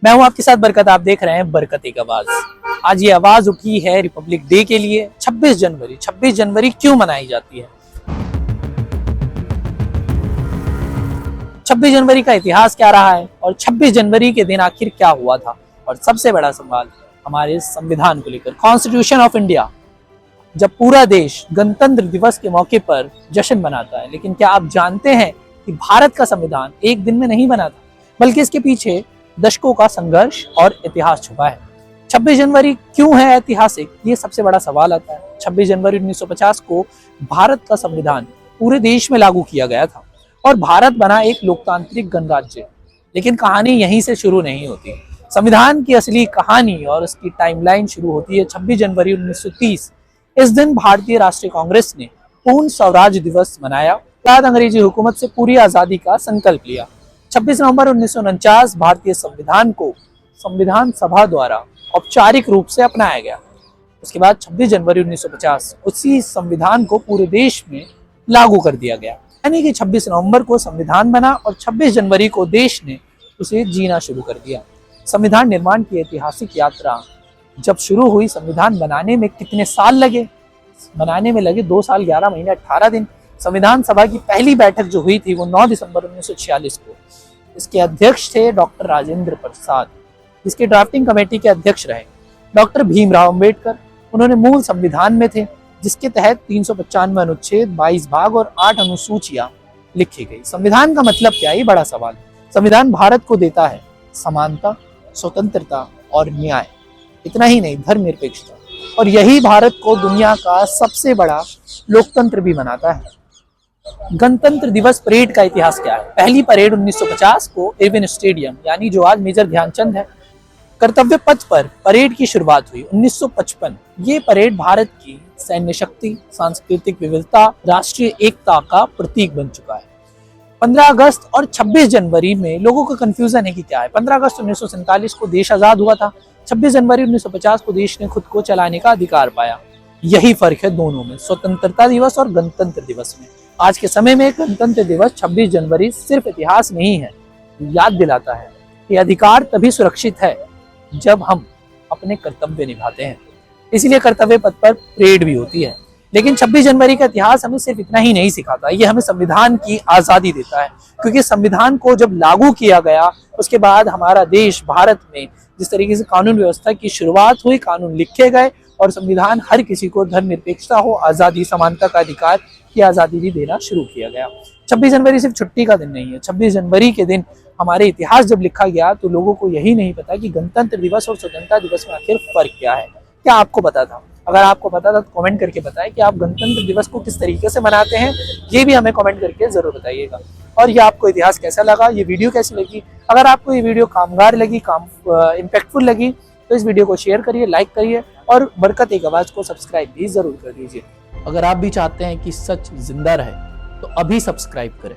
मैं हूं आपके साथ बरकत, आप देख रहे हैं बरकत एक आवाज। आज ये आवाज उठी है रिपब्लिक डे के लिए। 26 जनवरी 26 जनवरी क्यों मनाई जाती है? 26 जनवरी का इतिहास क्या रहा है और 26 जनवरी के दिन आखिर क्या हुआ था? और सबसे बड़ा सवाल हमारे संविधान को लेकर, कॉन्स्टिट्यूशन ऑफ इंडिया। जब पूरा देश गणतंत्र दिवस के मौके पर जश्न मनाता है, लेकिन क्या आप जानते हैं कि भारत का संविधान एक दिन में नहीं बना था, बल्कि इसके पीछे दशकों का संघर्ष और इतिहास छुपा है। 26 जनवरी क्यों है ऐतिहासिक, ये सबसे बड़ा सवाल आता है। 26 जनवरी 1950 को भारत का संविधान पूरे देश में लागू किया गया था और भारत बना एक लोकतांत्रिक गणराज्य। लेकिन कहानी यहीं से शुरू नहीं होती। संविधान की असली कहानी और उसकी टाइमलाइन शुरू होती है 26 जनवरी 1930। इस दिन भारतीय राष्ट्रीय कांग्रेस ने पूर्ण स्वराज दिवस मनाया, बाद अंग्रेजी हुकूमत से पूरी आजादी का संकल्प लिया। 26 नवंबर 1949 भारतीय संविधान को संविधान सभा द्वारा औपचारिक रूप से अपनाया गया। उसके बाद 26 जनवरी 1950 उसी संविधान को पूरे देश में लागू कर दिया गया। यानी कि 26 नवंबर को संविधान बना और 26 जनवरी को देश ने उसे जीना शुरू कर दिया। संविधान निर्माण की ऐतिहासिक यात्रा जब शुरू हुई, संविधान बनाने में कितने साल लगे? बनाने में लगे 2 साल 11 महीने 18 दिन। संविधान सभा की पहली बैठक जो हुई थी वो 9 दिसंबर 1946 को। इसके अध्यक्ष थे डॉक्टर राजेंद्र प्रसाद, जिसके ड्राफ्टिंग कमेटी के अध्यक्ष रहे डॉक्टर भीमराव अंबेडकर। उन्होंने मूल संविधान में थे, जिसके तहत 395 अनुच्छेद, 22 भाग और 8 अनुसूचियां लिखी गई। संविधान का मतलब क्या है, ये बड़ा सवाल। संविधान भारत को देता है समानता, स्वतंत्रता और न्याय। इतना ही नहीं, धर्मनिरपेक्षता, और यही भारत को दुनिया का सबसे बड़ा लोकतंत्र भी बनाता है। गणतंत्र दिवस परेड का इतिहास क्या है? पहली परेड 1950 को इरविन स्टेडियम, यानी जो आज मेजर ध्यानचंद है, कर्तव्य पथ पर परेड की शुरुआत हुई 1955। ये परेड भारत की सैन्य शक्ति, सांस्कृतिक विविधता, राष्ट्रीय एकता का प्रतीक बन चुका है। 15 अगस्त और 26 जनवरी में लोगों को कंफ्यूजन है कि क्या है। 15 अगस्त 1947 को देश आजाद हुआ था। 26 जनवरी 1950 को देश ने खुद को चलाने का अधिकार पाया। यही फर्क है दोनों में, स्वतंत्रता दिवस और गणतंत्र दिवस में। आज के समय में गणतंत्र दिवस 26 जनवरी सिर्फ इतिहास नहीं है, याद दिलाता है कि अधिकार तभी सुरक्षित है जब हम अपने कर्तव्य निभाते हैं। इसीलिए कर्तव्य पथ पर परेड भी होती है। लेकिन 26 जनवरी का इतिहास हमें सिर्फ इतना ही नहीं सिखाता, ये हमें संविधान की आजादी देता है। क्योंकि संविधान को जब लागू किया गया, उसके बाद हमारा देश भारत में जिस तरीके से कानून व्यवस्था की शुरुआत हुई, कानून लिखे गए और संविधान हर किसी को धर्मनिरपेक्षता हो, आजादी, समानता का अधिकार की आजादी भी देना शुरू किया गया। 26 जनवरी सिर्फ छुट्टी का दिन नहीं है। 26 जनवरी के दिन हमारे इतिहास जब लिखा गया तो लोगों को यही नहीं पता कि गणतंत्र दिवस और स्वतंत्रता दिवस में आखिर फर्क क्या है। क्या आपको पता था? अगर आपको पता था तो कमेंट करके बताएं कि आप गणतंत्र दिवस को किस तरीके से मनाते हैं। ये भी हमें कमेंट करके जरूर बताइएगा। और ये आपको इतिहास कैसा लगा, ये वीडियो कैसी लगी? अगर आपको ये वीडियो कामगार लगी, इम्पैक्टफुल लगी, तो इस वीडियो को शेयर करिए, लाइक करिए और बरकत एक आवाज को सब्सक्राइब भी जरूर कर दीजिए। अगर आप भी चाहते हैं कि सच जिंदा रहे तो अभी सब्सक्राइब करें।